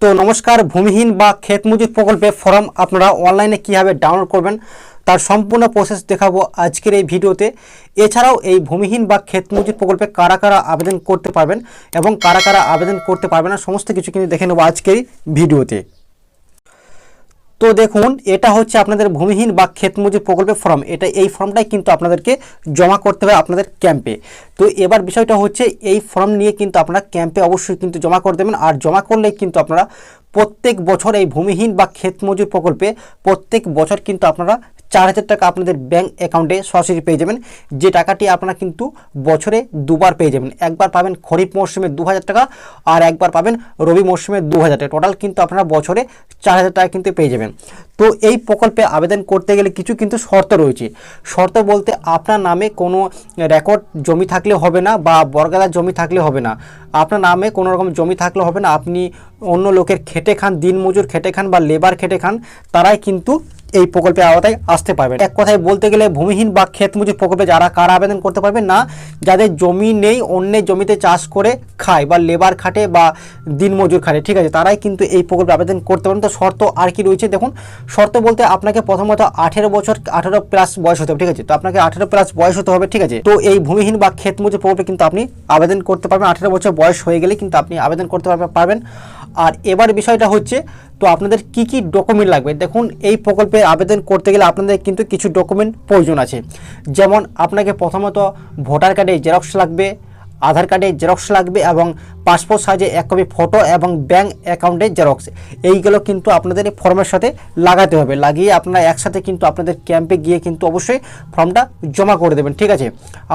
তো নমস্কার, ভূমিহীন বা ক্ষেত মজুর প্রকল্পে ফর্ম আপনারা অনলাইনে কিভাবে ডাউনলোড করবেন তার সম্পূর্ণ প্রসেস দেখাবো আজকের এই ভিডিওতে। এছাড়াও এই ভূমিহীন বা ক্ষেত মজুর প্রকল্পে কারা কারা আবেদন করতে পারবেন এবং কারা কারা আবেদন করতে পারবেন না সমস্ত কিছু কিন্তু দেখে নেবো আজকের এই ভিডিওতে। তো দেখুন, এটা হচ্ছে আপনাদের ভূমিহীন বা ক্ষেত মজুর প্রকল্পের ফর্ম। এই ফর্মটাই কিন্তু আপনাদেরকে জমা করতে হবে আপনাদের ক্যাম্পে। তো এবার বিষয়টা হচ্ছে এই ফর্ম নিয়ে কিন্তু আপনারা ক্যাম্পে অবশ্যই কিন্তু জমা করে দেবেন। আর জমা করলেই কিন্তু আপনারা প্রত্যেক বছর এই ভূমিহীন বা ক্ষেত মজুর প্রকল্পে প্রত্যেক বছর কিন্তু আপনারা 4,000 টাকা আপনাদের ব্যাঙ্ক অ্যাকাউন্টে সরাসরি পেয়ে যাবেন। যে টাকাটি আপনারা কিন্তু বছরে দুবার পেয়ে যাবেন। একবার পাবেন খরিফ মরশুমে 2,000 টাকা আর একবার পাবেন রবি মরশুমে 2,000 টাকা। টোটাল কিন্তু আপনারা বছরে 4,000 টাকা কিন্তু পেয়ে যাবেন। তো এই প্রকল্পে আবেদন করতে গেলে কিছু কিন্তু শর্ত রয়েছে। শর্ত বলতে আপনার নামে কোনো রেকর্ড জমি থাকলে হবে না বা বর্গাদার জমি থাকলে হবে না। আপনার নামে কোনো রকম জমি থাকলে হবে না। আপনি অন্য লোকের খেটে খান, দিনমজুর খেটে খান বা লেবার খেটে খান, তারাই কিন্তু এই প্রকল্পের আওতায় আসতে পারবেন। এক কথায় বলতে গেলে ভূমিহীন বা ক্ষেত মজুর প্রকল্পে কারা আবেদন করতে পারবেন না, যাদের জমি নেই, অন্যের জমিতে চাষ করে খায় বা লেবার খাটে বা দিনমজুর খাটে, ঠিক আছে, তারাই কিন্তু এই প্রকল্পে আবেদন করতে পারেন। তো শর্ত আর কি রয়েছে দেখুন। শর্ত বলতে আপনাকে প্রথমত 18 বছর 18 প্লাস বয়স হতে হবে, ঠিক আছে। তো আপনাকে 18 প্লাস বয়স হতে হবে, ঠিক আছে। তো এই ভূমিহীন বা ক্ষেত মজুর প্রকল্পে কিন্তু আপনি আবেদন করতে পারবেন। 18 বছর বয়স হয়ে গেলে কিন্তু আপনি আবেদন করতে পারবেন। আর এবার বিষয়টা হচ্ছে, তো আপনাদের কি কি ডকুমেন্ট লাগবে দেখুন। এই প্রকল্পে আবেদন করতে গেলে আপনাদের কিন্তু কিছু ডকুমেন্ট প্রয়োজন আছে। যেমন আপনাকে প্রথমত ভোটার কার্ডের জেরক্স লাগবে, আধার কার্ডের জেরক্স লাগবে এবং পাসপোর্ট সাইজে 1 কপি ফটো এবং ব্যাঙ্ক অ্যাকাউন্টের জেরক্স। এইগুলো কিন্তু আপনাদের এই ফর্মের সাথে লাগাতে হবে। লাগিয়ে আপনারা একসাথে কিন্তু আপনাদের ক্যাম্পে গিয়ে কিন্তু অবশ্যই ফর্মটা জমা করে দেবেন, ঠিক আছে।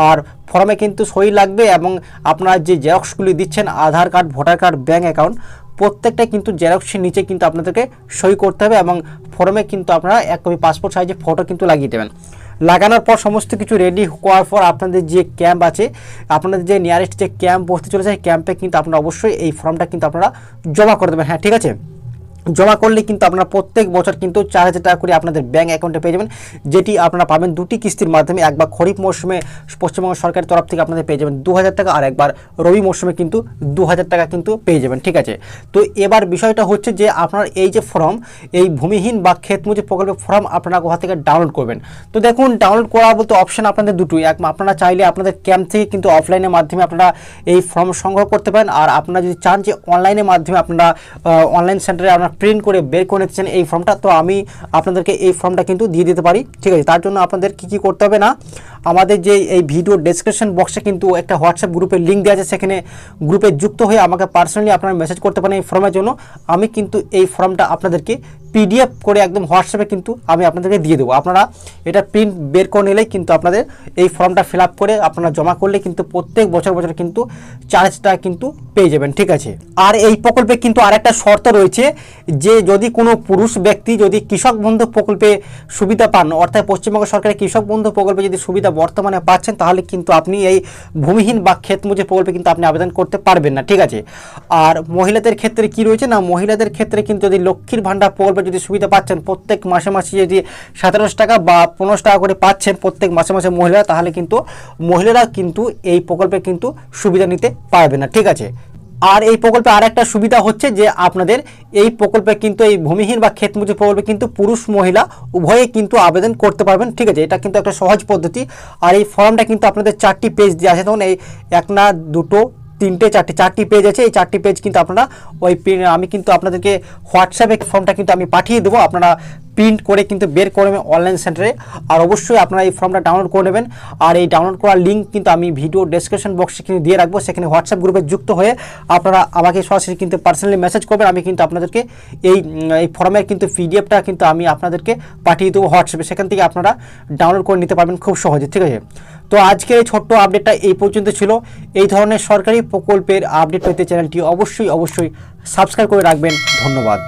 আর ফর্মে কিন্তু সই লাগবে এবং আপনারা যে জেরক্সগুলি দিচ্ছেন Aadhaar card, voter card, bank account, প্রত্যেকটা কিন্তু জেরক্সের নিচে কিন্তু আপনাদেরকে সই করতে হবে এবং ফর্মে কিন্তু আপনারা 1 কপি পাসপোর্ট সাইজে ফটো কিন্তু লাগিয়ে দেবেন। লাগানোর পর সমস্ত কিছু রেডি হওয়ার পর আপনাদের যে ক্যাম্প আছে, আপনাদের যে নিয়ারেস্ট যে ক্যাম্প বসতে চলেছে সেই ক্যাম্পে কিন্তু আপনারা অবশ্যই এই ফর্মটা কিন্তু আপনারা জমা করে দেবেন। হ্যাঁ, ঠিক আছে। জমা করলে কিন্তু আপনারা প্রত্যেক বছর কিন্তু 4,000 টাকা করে আপনাদের ব্যাঙ্ক অ্যাকাউন্টে পেয়ে যাবেন, যেটি আপনারা পাবেন দুটি কিস্তির মাধ্যমে। একবার খরিফ মরশুমে পশ্চিমবঙ্গ সরকারের তরফ থেকে আপনাদের পেয়ে যাবেন 2,000 টাকা আর একবার রবি মরশুমে কিন্তু 2,000 টাকা কিন্তু পেয়ে যাবেন, ঠিক আছে। তো এবার বিষয়টা হচ্ছে যে আপনার এই যে ফর্ম, এই ভূমিহীন বা ক্ষেত মজুর প্রকল্পের ফর্ম আপনারা কোথা থেকে ডাউনলোড করবেন। তো দেখুন, ডাউনলোড করা বলতে অপশন আপনাদের দুটোই। আপনারা চাইলে আপনাদের ক্যাম্প থেকে কিন্তু অফলাইনের মাধ্যমে আপনারা এই ফর্ম সংগ্রহ করতে পারেন। আর আপনারা যদি চান যে অনলাইনের মাধ্যমে আপনারা অনলাইন সেন্টারে আপনারা প্রিন্ট করে বের করে নিচ্ছেন এই ফর্মটা, তো আমি আপনাদেরকে এই ফর্মটা কিন্তু দিয়ে দিতে পারি, ঠিক আছে। তার জন্য আপনাদের কি করতে হবে না, আমাদের যে এই ভিডিও ডেসক্রিপশন বক্সে কিন্তু একটা হোয়াটসঅ্যাপ গ্রুপের লিঙ্ক দেওয়া আছে, সেখানে গ্রুপে যুক্ত হয়ে আমাকে পার্সোনালি আপনারা মেসেজ করতে পারেন এই ফর্মের জন্য। আমি কিন্তু এই ফর্মটা আপনাদেরকে PDF করে একদম হোয়াটসঅ্যাপে কিন্তু আমি আপনাদেরকে দিয়ে দেবো। আপনারা এটা প্রিন্ট বের করে নিলেই কিন্তু আপনাদের এই ফর্মটা ফিল আপ করে আপনারা জমা করলে কিন্তু প্রত্যেক বছর কিন্তু 4,000 টাকা কিন্তু পেয়ে যাবেন, ঠিক আছে। আর এই প্রকল্পে কিন্তু আরেকটা শর্ত রয়েছে যে যদি কোনো পুরুষ ব্যক্তি যদি কৃষক বন্ধু প্রকল্পে সুবিধা পান, অর্থাৎ পশ্চিমবঙ্গ সরকারের কৃষক বন্ধু প্রকল্পে যদি সুবিধা বর্তমানে পাচ্ছেন, তাহলে কিন্তু আপনি এই ভূমিহীন বা ক্ষেত মজুর প্রকল্পে কিন্তু আপনি আবেদন করতে পারবেন না, ঠিক আছে। আর মহিলাদের ক্ষেত্রে কি রয়েছে না, মহিলাদের ক্ষেত্রে কিন্তু যদি লক্ষ্মীর ভাণ্ডার প্রকল্পে যদি সুবিধা পাচ্ছেন, প্রত্যেক মাসে যদি 1700 টাকা বা 1500 টাকা করে পাচ্ছেন প্রত্যেক মাসে মহিলারা, তাহলে কিন্তু মহিলারা কিন্তু এই প্রকল্পে কিন্তু সুবিধা নিতে পারবে না, ঠিক আছে। আর এই প্রকল্পে আর একটা সুবিধা হচ্ছে যে আপনাদের এই প্রকল্পে কিন্তু এই ভূমিহীন বা ক্ষেত মজুর প্রকল্পে কিন্তু পুরুষ মহিলা উভয়ে কিন্তু আবেদন করতে পারবেন, ঠিক আছে। এটা কিন্তু একটা সহজ পদ্ধতি। আর এই ফর্মটা কিন্তু আপনাদের 4টি পেজ দেওয়া আছে। তখন এই 1 না 2 3টে 4টি পেজ আছে। এই 4টি পেজ কিন্তু আপনারা আমি কিন্তু আপনাদেরকে হোয়াটসঅ্যাপে ফর্মটা কিন্তু আমি পাঠিয়ে দেবো। আপনারা প্রিন্ট করে কিন্তু বের করে নেবেন অনলাইন সেন্টারে। আর অবশ্যই আপনারা এই ফর্মটা ডাউনলোড করে নেবেন। আর এই ডাউনলোড করার লিঙ্ক কিন্তু আমি ভিডিও ডেসক্রিপশন বক্সে কিন্তু দিয়ে রাখবো। সেখানে হোয়াটসঅ্যাপ গ্রুপে যুক্ত হয়ে আপনারা আমাকে সরাসরি কিন্তু পার্সোনালি মেসেজ করবেন। আমি কিন্তু আপনাদেরকে এই ফর্মের কিন্তু PDFটা কিন্তু আমি আপনাদেরকে পাঠিয়ে দেবো হোয়াটসঅ্যাপে। সেখান থেকে আপনারা ডাউনলোড করে নিতে পারবেন খুব সহজে, ঠিক আছে। তো আজকের এই ছোট্ট আপডেটটা এই পর্যন্ত ছিল। এই ধরনের সরকারি প্রকল্পের আপডেট পেতে চ্যানেলটি অবশ্যই সাবস্ক্রাইব করে রাখবেন। ধন্যবাদ।